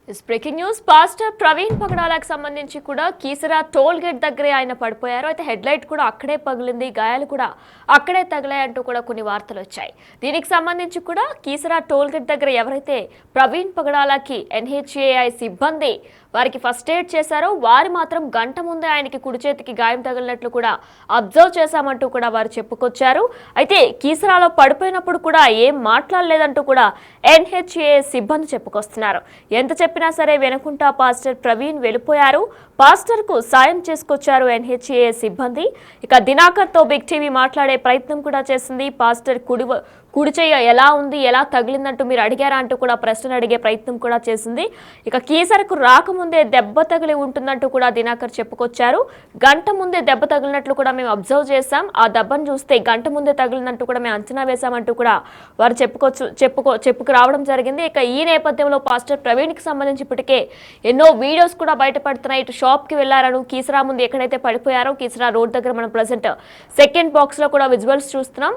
Breaking news pastor Praveen పగడాలకు సంబంధించి కూడా Keesara toll gate దగ్గరే ఆయన పడిపోయారు. అయితే హెడ్ లైట్ కూడా అక్కడే పగిలింది, గాయాలు కూడా అక్కడే తగిలాయంటూ కూడా కొన్ని వార్తలు వచ్చాయి. దీనికి సంబంధించి కూడా కీసరా టోల్ గేట్ దగ్గర ఎవరైతే ప్రవీణ్ పగడాలకి NHAI సిబ్బంది వారికి ఫస్ట్ ఎయిడ్ చేశారో వారు మాత్రం గంట ముందే ఆయనకి కుడి చేతికి గాయం తగిలినట్లు కూడా అబ్జర్వ్ చేశామంటూ కూడా వారు చెప్పుకొచ్చారు. అయితే కీసరాలో పడిపోయినప్పుడు కూడా ఏం మాట్లాడలేదంటూ కూడా NHAI సిబ్బంది చెప్పుకొస్తున్నారు. ఎంత చెప్పినా సరే వినకుండా పాస్టర్ ప్రవీణ్ వెళ్ళిపోయారు. పాస్టర్ కు సాయం చేసుకొచ్చారు NHAI సిబ్బంది. ఇక దినాకర్ తో బిగ్ టీవీ మాట్లాడే ప్రయత్నం కూడా చేసింది. పాస్టర్ కుడి చెయ్య ఎలా ఉంది, ఎలా తగిలిందంటూ మీరు అడిగారా అంటూ కూడా ప్రశ్న అడిగే ప్రయత్నం కూడా చేసింది. ఇక కీసరకు రాకముందే దెబ్బ తగిలి ఉంటుందంటూ కూడా దినాకర్ చెప్పుకొచ్చారు. గంట ముందే దెబ్బ తగిలినట్లు కూడా మేము అబ్జర్వ్ చేశాం. ఆ దెబ్బను చూస్తే గంట ముందే తగిలిందంటూ కూడా మేము అంచనా వేశామంటూ కూడా వారు చెప్పుకు రావడం జరిగింది. ఇక ఈ నేపథ్యంలో పాస్టర్ ప్రవీణ్ కి సంబంధించి ఇప్పటికే ఎన్నో వీడియోస్ కూడా బయటపడుతున్నాయి. ఇటు షాప్ కి వెళ్లారను, కీసరా ముందు ఎక్కడైతే పడిపోయారో కీసరా రోడ్ దగ్గర మనం ప్రజెంట్ సెకండ్ బాక్స్ లో కూడా విజువల్స్ చూస్తున్నాం.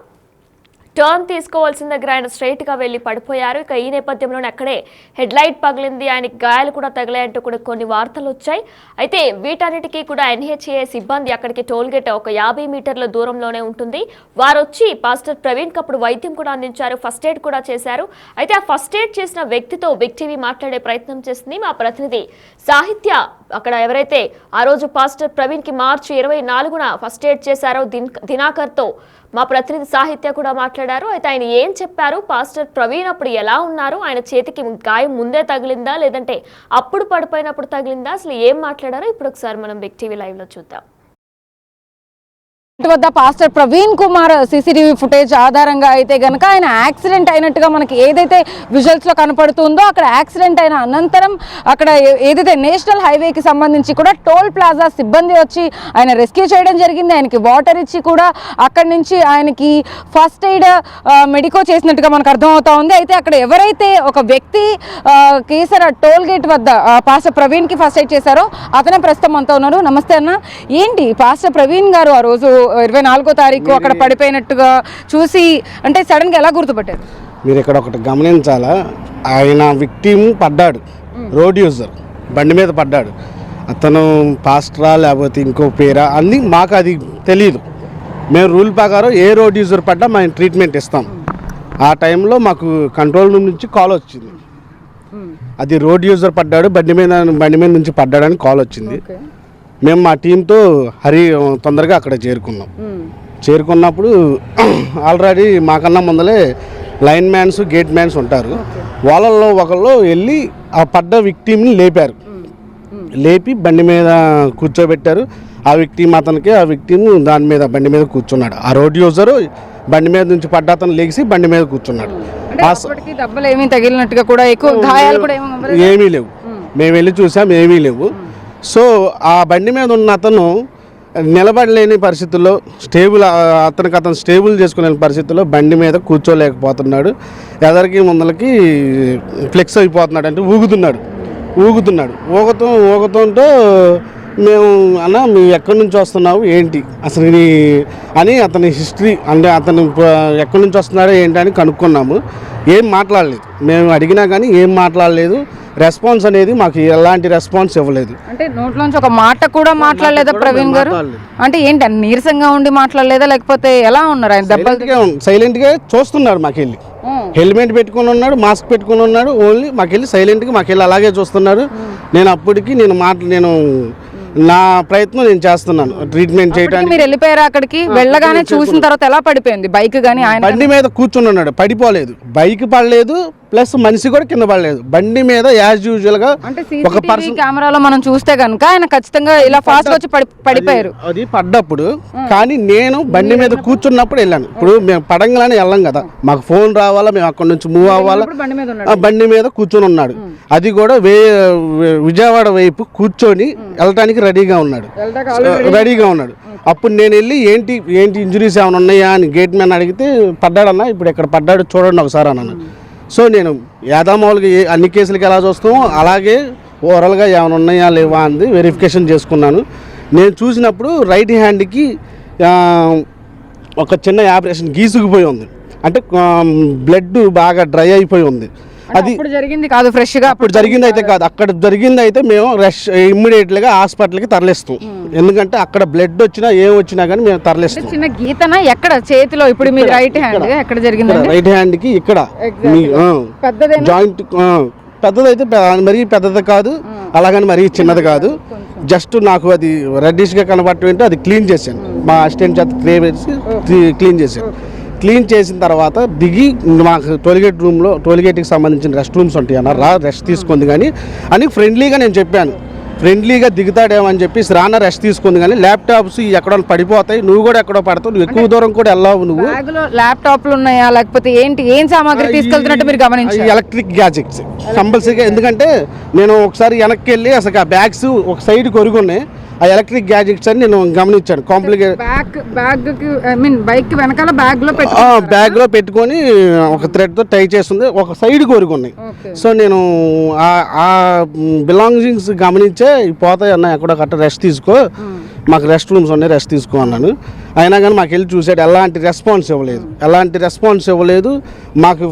టర్న్ తీసుకోవాల్సిన దగ్గర ఆయన స్ట్రైట్ గా వెళ్లి పడిపోయారు. ఇక ఈ నేపథ్యంలోనే అక్కడే హెడ్ లైట్ పగిలింది, ఆయనకి గాయాలు కూడా తగిలాయంటూ కూడా కొన్ని వార్తలు వచ్చాయి. అయితే వీటన్నిటికీ కూడా NHAI సిబ్బంది అక్కడికి టోల్ గేట్ ఒక 50 మీటర్ల దూరంలోనే ఉంటుంది. వారు వచ్చి పాస్టర్ ప్రవీణ్ కి అప్పుడు వైద్యం కూడా అందించారు, ఫస్ట్ ఎయిడ్ కూడా చేశారు. అయితే ఆ ఫస్ట్ ఎయిడ్ చేసిన వ్యక్తితో బిగ్ టీవీ మాట్లాడే ప్రయత్నం చేసింది మా ప్రతినిధి సాహిత్య. అక్కడ ఎవరైతే ఆ రోజు పాస్టర్ ప్రవీణ్ కి మార్చి 24న ఫస్ట్ ఎయిడ్ చేశారో దినాకర్ తో మా ప్రతినిధి సాహిత్య కూడా మాట్లాడారు. అయితే ఆయన ఏం చెప్పారు, పాస్టర్ ప్రవీణ్ అప్పుడు ఎలా ఉన్నారు, ఆయన చేతికి గాయం ముందే తగిలిందా లేదంటే అప్పుడు పడిపోయినప్పుడు తగిలిందా, అసలు ఏం మాట్లాడారో ఇప్పుడు ఒకసారి మనం బిగ్ టీవీ లైవ్ లో చూద్దాం. వద్ద pastor Praveen Kumar CCTV footage ఆధారంగా అయితే గనక ఆయన యాక్సిడెంట్ అయినట్టుగా మనకి ఏదైతే విజువల్స్ లో కనపడుతుందో అక్కడ యాక్సిడెంట్ అయిన అనంతరం అక్కడ ఏదైతే నేషనల్ హైవేకి సంబంధించి కూడా టోల్ ప్లాజా సిబ్బంది వచ్చి ఆయన రెస్క్యూ చేయడం జరిగింది. ఆయనకి వాటర్ ఇచ్చి కూడా అక్కడి నుంచి ఆయనకి ఫస్ట్ ఎయిడ్ మెడికో చేసినట్టుగా మనకు అర్థమవుతా ఉంది. అయితే అక్కడ ఎవరైతే ఒక వ్యక్తి కేసర టోల్ గేట్ వద్ద పాస్టర్ ప్రవీణ్ కి ఫస్ట్ ఎయిడ్ చేశారో అతనే ప్రస్తుతం అంతా ఉన్నారు. నమస్తే అన్న, ఏంటి పాస్టర్ ప్రవీణ్ గారు ఆ రోజు 24వ తారీఖు అక్కడ పడిపోయినట్టుగా చూసి అంటే సడన్ గా ఎలా గుర్తుపట్టారు? మీరు ఇక్కడ ఒకటి గమనించాలా, ఆయన విక్టిమ్ పడ్డాడు, రోడ్ యూజర్ బండి మీద పడ్డాడు. అతను పాస్టరా లేకపోతే ఇంకో పేరా అని మాకు అది తెలియదు. మేము రూల్ ప్రకారం ఏ రోడ్ యూజర్ పడ్డా మేము ట్రీట్మెంట్ ఇస్తాం. ఆ టైంలో మాకు కంట్రోల్ రూమ్ నుంచి కాల్ వచ్చింది, అది రోడ్ యూజర్ పడ్డాడు, బండి మీద నుంచి పడ్డాడని కాల్ వచ్చింది. మేము మా టీంతో తొందరగా అక్కడ చేరుకున్నప్పుడు ఆల్రెడీ మాకన్నా ముందలే లైన్ మ్యాన్స్ గేట్ మ్యాన్స్ ఉంటారు. వాళ్ళల్లో ఒకళ్ళు వెళ్ళి ఆ పడ్డ విక్టిమ్ని లేపి బండి మీద కూర్చోబెట్టారు. ఆ విక్టిమ్ అతనికి, ఆ విక్టిమ్ దాని మీద బండి మీద కూర్చున్నాడు. ఆ రోడ్ యూజరు బండి మీద నుంచి పడ్డ అతను లేచి బండి మీద కూర్చున్నాడు. దెబ్బలు ఏమీ తగిలినట్టుగా కూడా ఎక్కువ గాయాలు కూడా ఏమీ లేవు. మేము వెళ్ళి చూసాం, ఏమీ లేవు. సో ఆ బండి మీద ఉన్న అతను నిలబడలేని పరిస్థితుల్లో అతను స్టేబుల్ చేసుకునే పరిస్థితుల్లో బండి మీద కూర్చోలేకపోతున్నాడు. ఎదరికి ముందలకి ఫ్లెక్స్ అయిపోతున్నాడు, అంటే ఊగుతుంటూ మేము అన్న మేము ఎక్కడి నుంచి వస్తున్నావు ఏంటి అసలు అని అతని హిస్టరీ, అంటే అతను ఎక్కడి నుంచి వస్తున్నాడో ఏంటి అని కనుక్కున్నాము. ఏం మాట్లాడలేదు, మేము అడిగినా కానీ ఏం మాట్లాడలేదు. రెస్పాన్స్ అనేది మాకు ఎలాంటి రెస్పాన్స్ ఇవ్వలేదు. అంటే నోట్లోంచి ఒక మాట కూడా మాట్లాడలేదా ప్రవీణ్ గారు? అంటే ఏంటి నీరసంగా ఉండి మాట్లాడలేదా లేకపోతే ఎలా ఉన్నారు ఆయన? సైలెంట్గా చూస్తున్నాడు మాకెళ్ళి, హెల్మెట్ పెట్టుకుని ఉన్నాడు, మాస్క్ పెట్టుకుని ఉన్నాడు. ఓన్లీ మాకెళ్ళి సైలెంట్గా మాకెళ్ళి అలాగే చూస్తున్నాడు. నేను అప్పటికి నేను నా ప్రయత్నం నేను చేస్తున్నాను ట్రీట్మెంట్ చేయడానికి. మీరు వెళ్ళిపోయారా అక్కడికి? వెళ్ళగానే చూసిన తర్వాత ఎలా పడిపోయింది బైక్? కానీ ఆయన బండి మీద కూర్చుని ఉన్నాడు, పడిపోలేదు. బైక్ పడలేదు, ప్లస్ మనిషి కూడా కింద పడలేదు. బండి మీద యాజ్ యూజువల్ గా ఒక పర్సన్ కెమెరాలో మనం చూస్తే కనుక ఆయన ఖచ్చితంగా ఇలా ఫాస్ట్ గా వచ్చి పడిపోయారు. అది పడ్డప్పుడు. కానీ నేను బండి మీద కూర్చున్నప్పుడు వెళ్ళాను. ఇప్పుడు మేము పడంగానే వెళ్ళాం కదా, మాకు ఫోన్ రావాలా, మేము అక్కడ నుంచి మూవ్ అవ్వాలా. బండి మీద కూర్చొని ఉన్నాడు, అది కూడా విజయవాడ వైపు కూర్చొని వెళ్ళటానికి రెడీగా ఉన్నాడు. అప్పుడు నేను వెళ్ళి ఏంటి ఇంజురీస్ ఏమైనా ఉన్నాయా అని గేట్ మ్యాన్ అడిగితే, పడ్డాడన్నా, ఇప్పుడు ఎక్కడ పడ్డాడు చూడండి ఒకసారి అన్నాను. సో నేను యాదామావులుగా అన్ని కేసులకి ఎలా చూస్తామో అలాగే ఓవరాల్గా ఏమైనా ఉన్నాయా లేవా అని వెరిఫికేషన్ చేసుకున్నాను. నేను చూసినప్పుడు రైట్ హ్యాండ్కి ఒక చిన్న ఆపరేషన్ గీసుకుపోయి ఉంది, అంటే బ్లడ్ బాగా డ్రై అయిపోయి ఉంది. అది ఇప్పుడు జరిగింది కాదు, ఫ్రెష్ గా ఇప్పుడు జరిగింది అయితే కాదు, అక్కడ జరిగింది అయితే మేము ఇమ్మీడియట్గా హాస్పిటల్కి తరలిస్తాం. ఎందుకంటే అక్కడ బ్లడ్ వచ్చినా ఏం వచ్చినా కానీ మేము తరలిస్తాం. చిన్న గీతన ఎక్కడ చేతిలో ఇప్పుడు మీ రైట్ హ్యాండ్ ఎక్కడ జరిగిందండి? రైట్ హ్యాండ్కి ఇక్కడ పెద్దదేనా? జాయింట్ పెద్దదైతే మరీ పెద్దది కాదు, అలాగని మరీ చిన్నది కాదు. జస్ట్ నాకు అది రెడ్డిష్గా కనబడటం అది క్లీన్ చేశాను, మా అసిస్టెంట్ చేత క్లీన్ చేశాను. క్లీన్ చేసిన తర్వాత దిగి మాకు టోల్గేట్కి సంబంధించిన రెస్ట్ రూమ్స్ ఉంటాయి అన్న, రెస్ట్ తీసుకుంది కానీ అని ఫ్రెండ్లీగా నేను చెప్పాను. ఫ్రెండ్లీగా దిగుతాడేమో అని చెప్పేసి రాన్న రెస్ట్ తీసుకుంది కానీ ల్యాప్టాప్స్ ఎక్కడో పడిపోతాయి, నువ్వు కూడా ఎక్కడో పడతావు, నువ్వు ఎక్కువ దూరం కూడా వెళ్ళావు. నువ్వు ల్యాప్టాప్లు ఉన్నాయా లేకపోతే ఏం సామాగ్రి తీసుకెళ్తున్నట్టు మీరు గమనించారు? ఎలక్ట్రిక్ గ్యాజెట్స్ కంపల్సరీగా, ఎందుకంటే నేను ఒకసారి వెనక్కి వెళ్ళి అసలు ఆ బ్యాగ్స్ ఒక సైడ్ కొరుగున్నాయి, ఆ ఎలక్ట్రిక్ గ్యాజెట్స్ అని నేను గమనించాను. బ్యాగ్ లో పెట్టుకొని ఒక థ్రెడ్ తో టై చేస్తుంది, ఒక సైడ్ కొరుగున్నాయి. సో నేను ఆ బిలాంగింగ్స్ గమనించే పోతాయి అన్న, ఎక్కడో కట్ట రెస్ట్ తీసుకో, మాకు రెస్ట్ రూమ్స్ ఉన్నాయి, రెస్ట్ తీసుకో అన్నాను. అయినా కానీ మాకు వెళ్ళి చూసాడు, ఎలాంటి రెస్పాన్స్ ఇవ్వలేదు. మాకు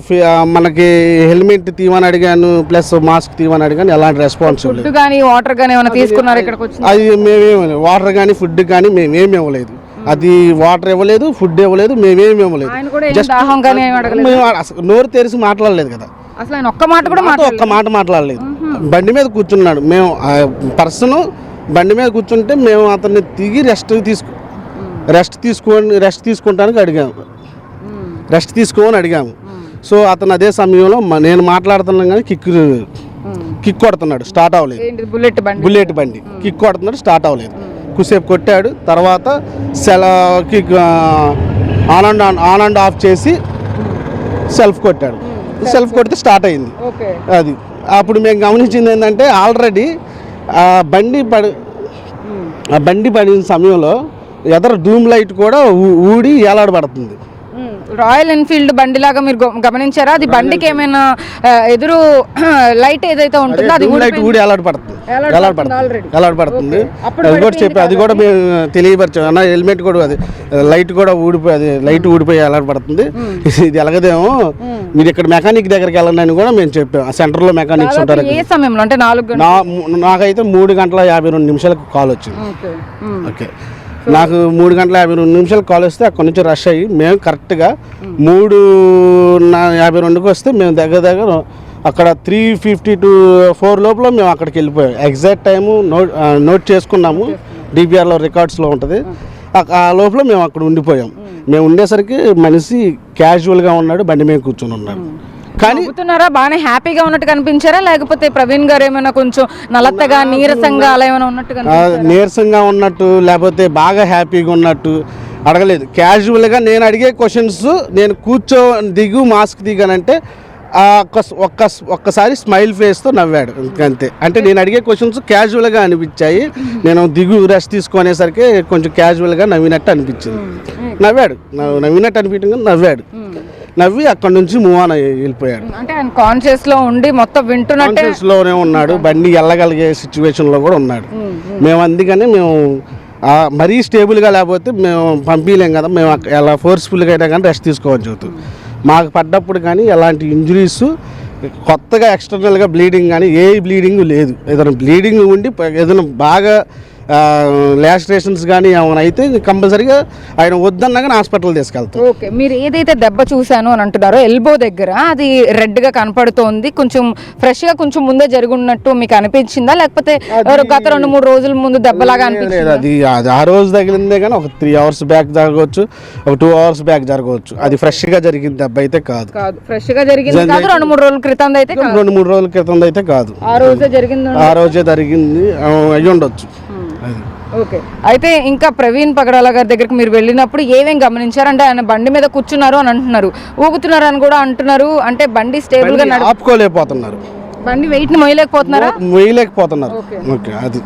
మనకి హెల్మెట్ తీవని అడిగాను, ప్లస్ మాస్క్ తీవని అడిగాను, ఎలాంటి రెస్పాన్స్ ఇవ్వలేదు. వాటర్ కానీ ఏమైనా తీసుకున్నారు ఇక్కడికి వచ్చి? అది మేమేమి వాటర్ కానీ ఫుడ్ కానీ మేమేమి ఇవ్వలేదు. అది వాటర్ ఇవ్వలేదు, ఫుడ్ ఇవ్వలేదు, మేమేమి ఇవ్వలేదు. జస్ట్ మేము అసలు నోరు తెరిచి మాట్లాడలేదు కదా, అసలు ఆయన ఒక్క మాట మాట్లాడలేదు. బండి మీద కూర్చున్నాడు, మేము పర్సన్ బండి మీద కూర్చుంటే మేము అతన్ని దిగి రెస్ట్ తీసుకుంటానికి అడిగాము. సో అతను అదే సమయంలో నేను మాట్లాడుతున్నాను కానీ కిక్ కొడుతున్నాడు, స్టార్ట్ అవ్వలేదు. బుల్లెట్ బండి కిక్ కొడుతున్నాడు, స్టార్ట్ అవ్వలేదు. కుసేపు కొట్టాడు, తర్వాత కిక్ ఆన్ అండ్ ఆఫ్ చేసి సెల్ఫ్ కొడితే స్టార్ట్ అయింది. అది అప్పుడు మేము గమనించింది ఏంటంటే ఆల్రెడీ ఆ బండి పడిన సమయంలో ఎదర డూమ్ లైట్ కూడా ఊడి ఏలాడబడుతుంది. రాయల్ ఎన్ఫీల్డ్ బండి లాగా మీరు గమనించారా? అది బండికి ఏమైనా ఎదురు లైట్ ఏదైతే ఉంటుందో అది ఊడి ఏలాడబడుతుంది. అది కూడా చెప్పి అది కూడా మేము తెలియపరిచాం అన్న, హెల్మెట్ కూడా అది లైట్ కూడా ఊడిపోయి ఏలాడబడుతుంది, ఇది ఎలాగదేమో మీరు ఇక్కడ మెకానిక్ దగ్గరికి వెళ్ళండి అని కూడా మేము చెప్పాం. ఆ సెంటర్లో మెకానిక్స్ ఉంటారు. ఏ సమయంలో అంటే నాకైతే 3:52 కాల్ వచ్చింది. ఓకే, నాకు 3:52 కాల్ వస్తే అక్కడ నుంచి రష్ అయ్యి మేము కరెక్ట్గా 3:52 వస్తే మేము దగ్గర అక్కడ 3:52 లోపల మేము అక్కడికి వెళ్ళిపోయాం. ఎగ్జాక్ట్ టైము నోట్ చేసుకున్నాము, డిపిఆర్లో రికార్డ్స్లో ఉంటుంది. ఆ లోపల మేము అక్కడ ఉండిపోయాం. మేము ఉండేసరికి మనిషి క్యాజువల్గా ఉన్నాడు, బండి మీద కూర్చొని ఉన్నాడు. కానీ బాగానే హ్యాపీగా ఉన్నట్టు కనిపించారా, లేకపోతే ప్రవీణ్ గారు ఏమైనా కొంచెం నలత్తగా నీరసంగా అలా ఏమైనా ఉన్నట్టు? నీరసంగా ఉన్నట్టు లేకపోతే బాగా హ్యాపీగా ఉన్నట్టు అడగలేదు. క్యాజువల్గా నేను అడిగే క్వశ్చన్స్, నేను దిగు మాస్క్ దిగానంటే ఒక్కసారి స్మైల్ ఫేస్తో నవ్వాడు, అంతే. అంటే నేను అడిగే క్వశ్చన్స్ క్యాజువల్గా అనిపించాయి. నేను రెస్ట్ తీసుకునేసరికి కొంచెం క్యాజువల్గా నవ్వినట్టు అనిపించింది. నవ్వినట్టు అనిపించింది, నవ్వి అక్కడ నుంచి మూవ్ ఆన్ వెళ్ళిపోయాడు. అంటే ఆయన కాన్షియస్ లో ఉండి మొత్తం వింటున్నట్టులోనే ఉన్నాడు, బండి వెళ్ళగలిగే సిచ్యువేషన్ లో కూడా ఉన్నాడు. మేము అందుకని మరీ స్టేబుల్గా లేకపోతే మేము పంపించలేం కదా, మేము ఎలా ఫోర్స్ఫుల్గా అయినా కానీ రెస్ట్ తీసుకోవచ్చు అవుతుంది. మాకు పడ్డప్పుడు కానీ ఎలాంటి ఇంజురీస్ కొత్తగా ఎక్స్టర్నల్గా బ్లీడింగ్ కానీ ఏ బ్లీడింగ్ లేదు. ఏదైనా బ్లీడింగ్ ఉండి ఏదైనా బాగా లాస్ట్రేషన్స్ కానీ ఏమైనా అయితే కంపల్సరీగా ఆయన వద్దన్నా కానీ హాస్పిటల్ తీసుకెళ్తాం. ఓకే, మీరు ఏదైతే దెబ్బ చూశాను అని అంటున్నారో ఎల్బో దగ్గర, అది రెడ్గా కనపడుతోంది, కొంచెం ఫ్రెష్గా కొంచెం ముందే జరుగున్నట్టు మీకు అనిపించిందా, లేకపోతే గత 2-3 రోజుల ముందు దెబ్బలాగా అనిపించింది? అది ఆ రోజు తగిలిందే కానీ ఒక 3 hours బ్యాక్ జరగవచ్చు, ఒక 2 hours బ్యాక్ జరగవచ్చు. అది ఫ్రెష్గా జరిగిన దెబ్బ అయితే కాదు. ఫ్రెష్గా జరిగింది కాదు, 2-3 రోజుల క్రితం అయితే 2-3 రోజుల క్రితం అయితే కాదు, ఆ రోజే జరిగింది అయ్యి ఉండొచ్చు. ఓకే, అయితే ఇంకా ప్రవీణ్ పగడాల గారి దగ్గరికి మీరు వెళ్ళినప్పుడు ఏమేమి గమనించారంటే ఆయన బండి మీద కూర్చున్నారు అని అంటున్నారు, ఊగుతున్నారు అని కూడా అంటున్నారు. అంటే బండి స్టేబుల్ గా ఆపుకోలేకపోతున్నారు, బండి వెయిట్ ని మొయ్యలేకపోతున్నారు. ఓకే, అది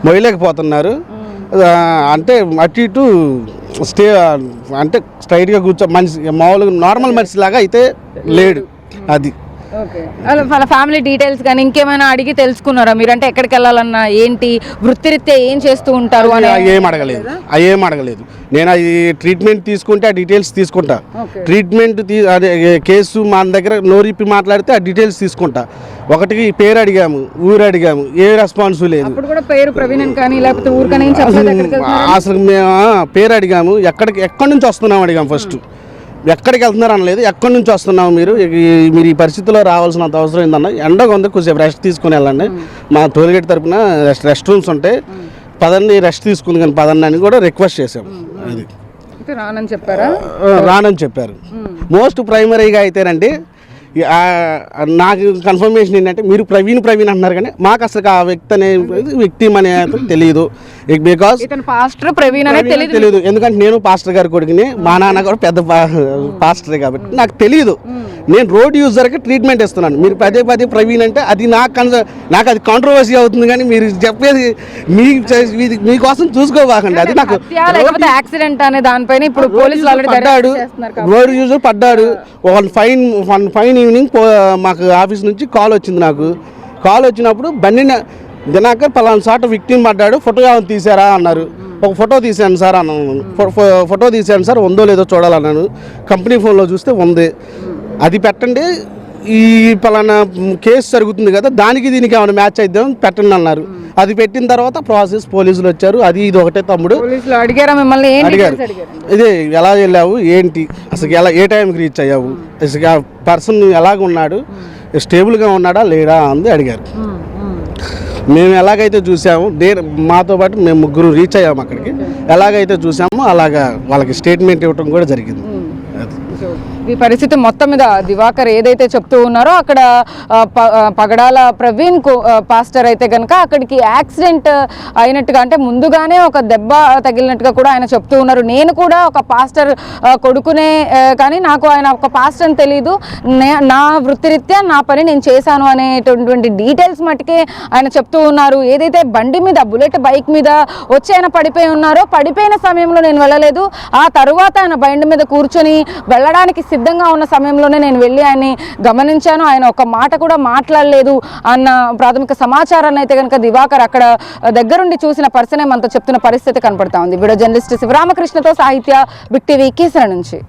మొయ్యలేకపోతున్నారు. అంటే అటు ఇటు అంటే స్ట్రైట్గా కూర్చో మనిషి మామూలుగా నార్మల్ మనిషి లాగా అయితే లేడు. అది వాళ్ళ ఫ్యామిలీ డీటెయిల్స్ కానీ ఇంకేమైనా అడిగి తెలుసుకున్నారా మీరు? అంటే ఎక్కడికి వెళ్ళాలన్నా ఏంటి, వృత్తిరీత్యా ఏం చేస్తూ ఉంటారు అని ఏం అడగలేదు. నేను అది ట్రీట్మెంట్ తీసుకుంటే ఆ డీటెయిల్స్ తీసుకుంటా. ట్రీట్మెంట్ అదే కేసు మన దగ్గర నోరిప్పి మాట్లాడితే ఆ డీటెయిల్స్ తీసుకుంటా. ఒకటికి పేరు అడిగాము, ఊరు అడిగాము, ఏ రెస్పాన్స్ లేదు. అప్పుడు కూడా పేరు ప్రవీణ్ అని కానీ లేకపోతే ఊరు కానీ అసలు మేము పేరు అడిగాము, ఎక్కడి నుంచి వస్తున్నాం అడిగాము. ఫస్ట్ ఎక్కడికి వెళ్తున్నారు అనలేదు, ఎక్కడి నుంచి వస్తున్నాము మీరు ఈ పరిస్థితిలో రావాల్సినంత అవసరం ఏందన్న, ఎండగా ఉంది, కొంచెం రెస్ట్ తీసుకుని వెళ్ళండి, మా టోల్గేట్ తరపున రెస్ట్ రూమ్స్ ఉంటాయి, పదండి రెస్ట్ తీసుకుంది కానీ పదండి అని కూడా రిక్వెస్ట్ చేసాము. అది రానని చెప్పారా? రానని చెప్పారు. మోస్ట్ ప్రైమరీగా అయితేనండి నాకు కన్ఫర్మేషన్ ఏంటంటే మీరు ప్రవీణ్ అంటున్నారు కానీ మాకు అసలు ఆ వ్యక్తి అనే తెలియదు. బికాస్ పాస్టర్ ప్రవీణ్ అనేది తెలియదు. ఎందుకంటే నేను పాస్టర్ గారి కొడుకుని, మా నాన్న కూడా పెద్ద పాస్టరే కాబట్టి నాకు తెలియదు. నేను రోడ్ యూజర్కి ట్రీట్మెంట్ ఇస్తున్నాను. మీరు పదే ప్రవీణ్ అంటే అది నాకు అది కాంట్రవర్సీ అవుతుంది. కానీ మీరు చెప్పేది మీకోసం చూసుకోబాకండి. అది నాకు యాక్సిడెంట్ అనే దానిపైన ఇప్పుడు పోలీసులు పడ్డాడు, రోడ్ యూజర్ పడ్డాడు. వన్ ఫైన్ ఈవినింగ్ మాకు ఆఫీస్ నుంచి కాల్ వచ్చింది. నాకు కాల్ వచ్చినప్పుడు బండి దినాకర్ పలానా చాట విక్టిమ్ పడ్డాడు, ఫోటో తీసారా అన్నారు. ఒక ఫోటో తీసాను సార్ అన్నాను. ఫోటో తీసాను సార్, ఉందో లేదో చూడాలన్నాను. కంపెనీ ఫోన్లో చూస్తే ఉంది, అది పెట్టండి, ఈ పలానా కేసు జరుగుతుంది కదా దానికి దీనికి ఏమైనా మ్యాచ్ అయిద్దాం పెట్టండి అన్నారు. అది పెట్టిన తర్వాత ప్రాసెస్ పోలీసులు వచ్చారు. అది ఇది ఒకటే తమ్ముడు అడిగారా మిమ్మల్ని? అడిగారు, ఇదే ఎలా వెళ్ళావు ఏంటి, అసలు ఏ టైంకి రీచ్ అయ్యావు, అసలు ఆ పర్సన్ ఎలాగ ఉన్నాడు, స్టేబుల్గా ఉన్నాడా లేడా అంది అడిగారు. మేము ఎలాగైతే చూసాము, మాతో పాటు మేము ముగ్గురు రీచ్ అయ్యాము అక్కడికి. ఎలాగైతే చూసామో అలాగా వాళ్ళకి స్టేట్మెంట్ ఇవ్వటం కూడా జరిగింది. ఈ పరిస్థితి మొత్తం మీద దివాకర్ ఏదైతే చెప్తూ ఉన్నారో అక్కడ పగడాల ప్రవీణ్ పాస్టర్ అయితే కనుక అక్కడికి యాక్సిడెంట్ అయినట్టుగా, అంటే ముందుగానే ఒక దెబ్బ తగిలినట్టుగా కూడా ఆయన చెప్తూ ఉన్నారు. నేను కూడా ఒక పాస్టర్ కొడుకునే కానీ నాకు ఆయన ఒక పాస్టర్ అని తెలీదు, నా వృత్తిరీత్యా నా పని నేను చేశాను అనేటటువంటి డీటెయిల్స్ మటుకే ఆయన చెప్తూ ఉన్నారు. ఏదైతే బండి మీద బుల్లెట్ బైక్ మీద వచ్చి ఆయన పడిపోయి ఉన్నారో, పడిపోయిన సమయంలో నేను వెళ్ళలేదు, ఆ తరువాత ఆయన బండి మీద కూర్చొని వెళ్ళడానికి సిద్ధంగా ఉన్న సమయంలోనే నేను వెళ్ళి ఆయన్ని గమనించాను, ఆయన ఒక మాట కూడా మాట్లాడలేదు అన్న ప్రాథమిక సమాచారాన్ని అయితే కనుక దివాకర్ అక్కడ దగ్గరుండి చూసిన పర్సనే మనతో చెప్తున్న పరిస్థితి కనపడతా ఉంది. వీడియో జర్నలిస్ట్ శివరామకృష్ణతో సాహిత్య, బిగ్ టీవీ, కీసర నుంచి.